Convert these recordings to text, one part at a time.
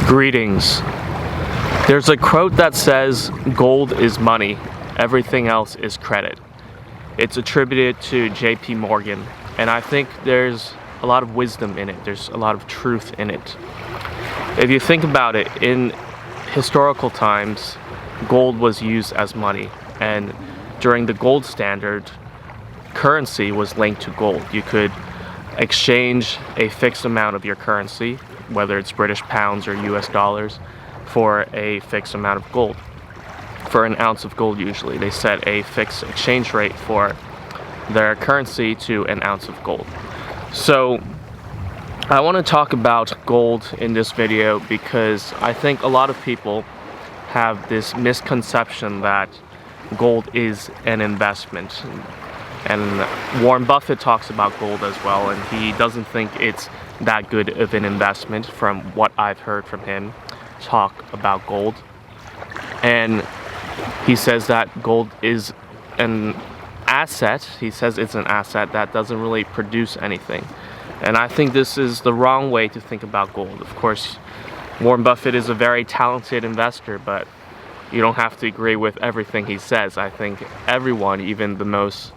Greetings. There's a quote that says, "Gold is money, everything else is credit." It's attributed to J.P. Morgan, and I think there's a lot of wisdom in it. There's a lot of truth in it. If you think about it, in historical times, gold was used as money, and during the gold standard, currency was linked to gold. You could exchange a fixed amount of your currency, whether it's British pounds or US dollars, for a fixed amount of gold. For an ounce of gold, usually they set a fixed exchange rate for their currency to an ounce of gold. So I want to talk about gold in this video because I think a lot of people have this misconception that gold is an investment. And Warren Buffett talks about gold as well, and he doesn't think it's that good of an investment from what I've heard from him talk about gold. And he says that gold is an asset. He says it's an asset that doesn't really produce anything. And I think this is the wrong way to think about gold. Of course, Warren Buffett is a very talented investor, but you don't have to agree with everything he says. I think everyone, even the most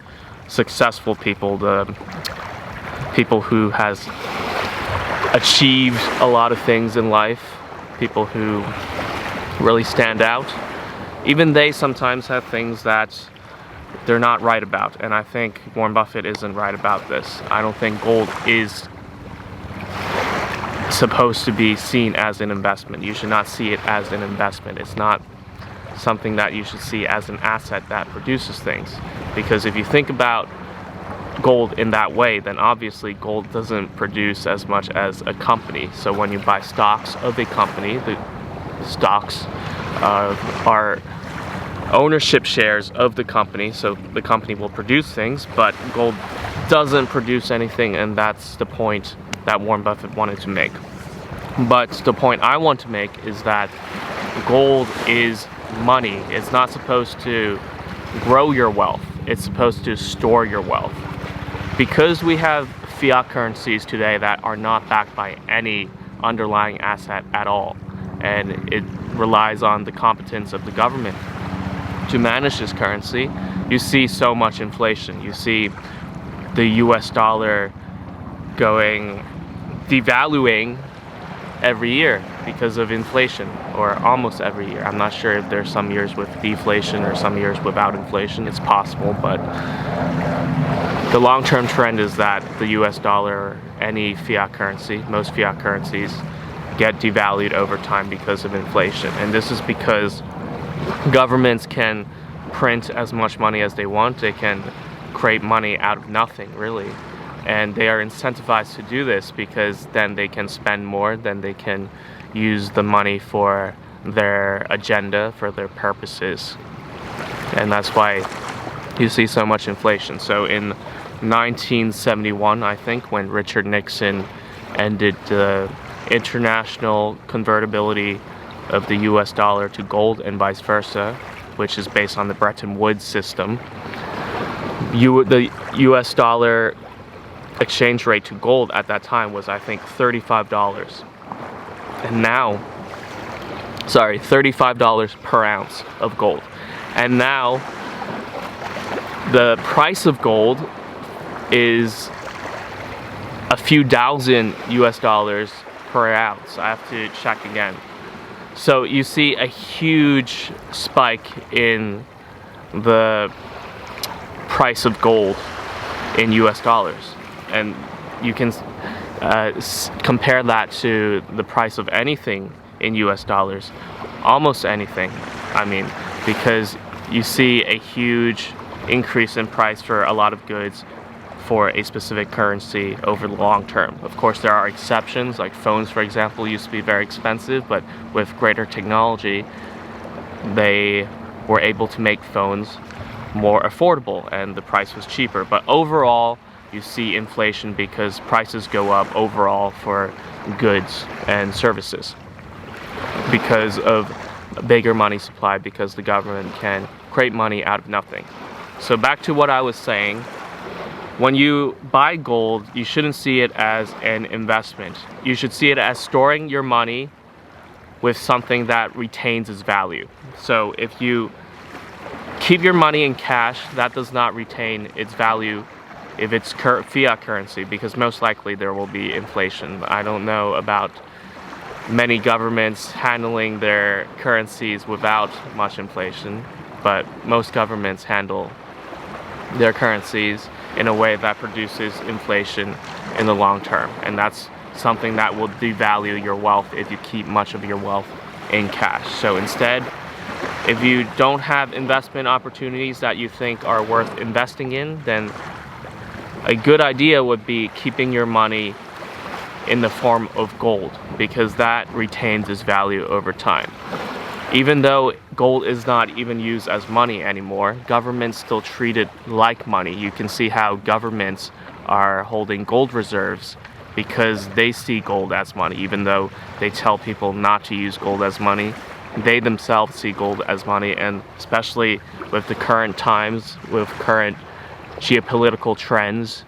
successful people, the people who has achieved a lot of things in life, people who really stand out, even they sometimes have things that they're not right about. And I think Warren Buffett isn't right about this. I don't think gold is supposed to be seen as an investment. You should not see it as an investment. It's not something that you should see as an asset that produces things. Because if you think about gold in that way, then obviously gold doesn't produce as much as a company. So when you buy stocks of a company, the stocks are ownership shares of the company, so the company will produce things, but gold doesn't produce anything, and that's the point that Warren Buffett wanted to make. But the point I want to make is that gold is money. It's not supposed to grow your wealth. It's supposed to store your wealth. Because we have fiat currencies today that are not backed by any underlying asset at all, and it relies on the competence of the government to manage this currency, you see so much inflation. You see the US dollar devaluing every year because of inflation, or almost every year. I'm not sure if there's some years with deflation or some years without inflation. It's possible, but the long-term trend is that the US dollar, or any fiat currency, most fiat currencies, get devalued over time because of inflation. And this is because governments can print as much money as they want. They can create money out of nothing, really. And they are incentivized to do this because then they can spend more, then they can use the money for their agenda, for their purposes. And that's why you see so much inflation. So in 1971, I think, when Richard Nixon ended the international convertibility of the US dollar to gold and vice versa, which is based on the Bretton Woods system, the US dollar exchange rate to gold at that time was, I think, $35. And now, $35 per ounce of gold. And now, the price of gold is a few thousand US dollars per ounce. I have to check again. So you see a huge spike in the price of gold in US dollars. And you can compare that to the price of anything in US dollars, almost anything, I mean, because you see a huge increase in price for a lot of goods for a specific currency over the long term. Of course, there are exceptions, like phones, for example, used to be very expensive, but with greater technology, they were able to make phones more affordable and the price was cheaper. But overall, you see inflation because prices go up overall for goods and services because of a bigger money supply, because the government can create money out of nothing. So back to what I was saying, when you buy gold, you shouldn't see it as an investment. You should see it as storing your money with something that retains its value. So if you keep your money in cash, that does not retain its value if it's fiat currency, because most likely there will be inflation. I don't know about many governments handling their currencies without much inflation, but most governments handle their currencies in a way that produces inflation in the long term, and that's something that will devalue your wealth if you keep much of your wealth in cash. So instead, if you don't have investment opportunities that you think are worth investing in, then a good idea would be keeping your money in the form of gold, because that retains its value over time. Even though gold is not even used as money anymore, governments still treat it like money. You can see how governments are holding gold reserves because they see gold as money. Even though they tell people not to use gold as money, they themselves see gold as money, and especially with the current times, with current geopolitical trends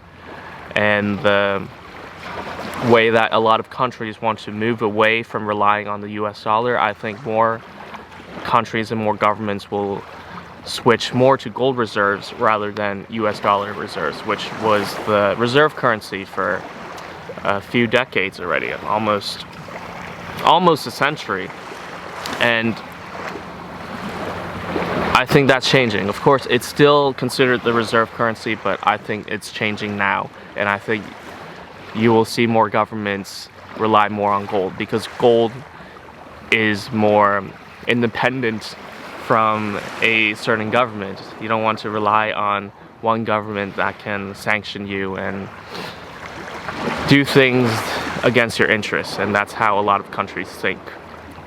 and the way that a lot of countries want to move away from relying on the US dollar, I think more countries and more governments will switch more to gold reserves rather than US dollar reserves, which was the reserve currency for a few decades already, almost a century. And I think that's changing. Of course, it's still considered the reserve currency, but I think it's changing now. And I think you will see more governments rely more on gold, because gold is more independent from a certain government. You don't want to rely on one government that can sanction you and do things against your interests, and that's how a lot of countries think.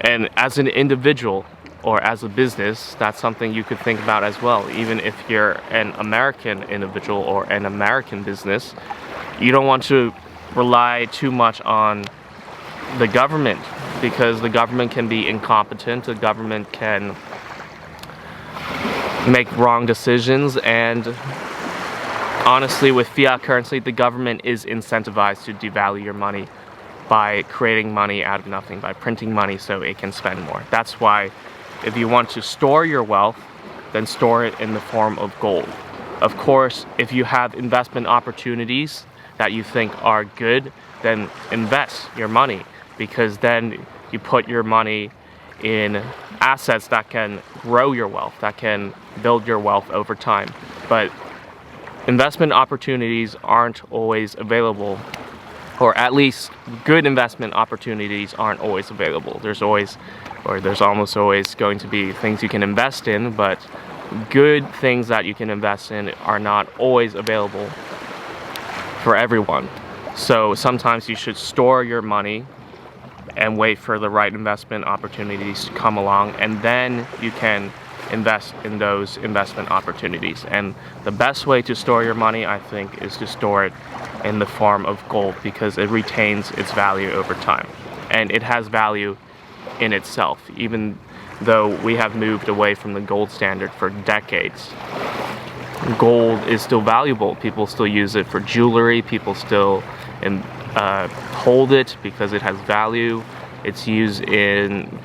And as an individual or as a business, that's something you could think about as well. Even if you're an American individual or an American business, you don't want to rely too much on the government, because the government can be incompetent, the government can make wrong decisions, and honestly, with fiat currency, the government is incentivized to devalue your money by creating money out of nothing, by printing money so it can spend more. That's why if you want to store your wealth, then store it in the form of gold. Of course, if you have investment opportunities that you think are good, then invest your money, because then you put your money in assets that can grow your wealth, that can build your wealth over time. But investment opportunities aren't always available, or at least good investment opportunities aren't always available. There's almost always going to be things you can invest in, but good things that you can invest in are not always available for everyone. So sometimes you should store your money and wait for the right investment opportunities to come along, and then you can invest in those investment opportunities. And the best way to store your money, I think, is to store it in the form of gold, because it retains its value over time. And it has value in itself, even though we have moved away from the gold standard for decades. Gold is still valuable. People still use it for jewelry. People still hold it because it has value. It's used in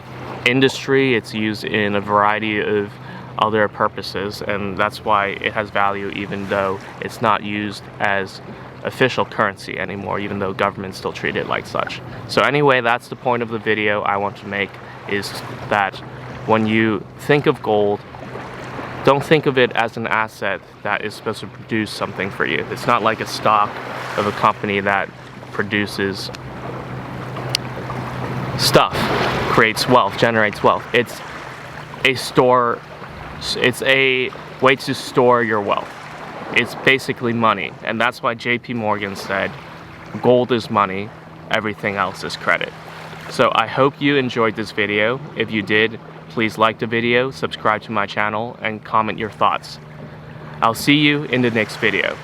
industry. It's used in a variety of other purposes, and that's why it has value, even though it's not used as official currency anymore, even though governments still treat it like such. So anyway, that's the point of the video I want to make, is that when you think of gold, don't think of it as an asset that is supposed to produce something for you. It's not like a stock of a company that produces stuff, creates wealth, generates wealth. It's a way to store your wealth. It's basically money, and that's why JP Morgan said gold is money, everything else is credit. So I hope you enjoyed this video. If you did, please like the video, subscribe to my channel, and comment your thoughts. I'll see you in the next video.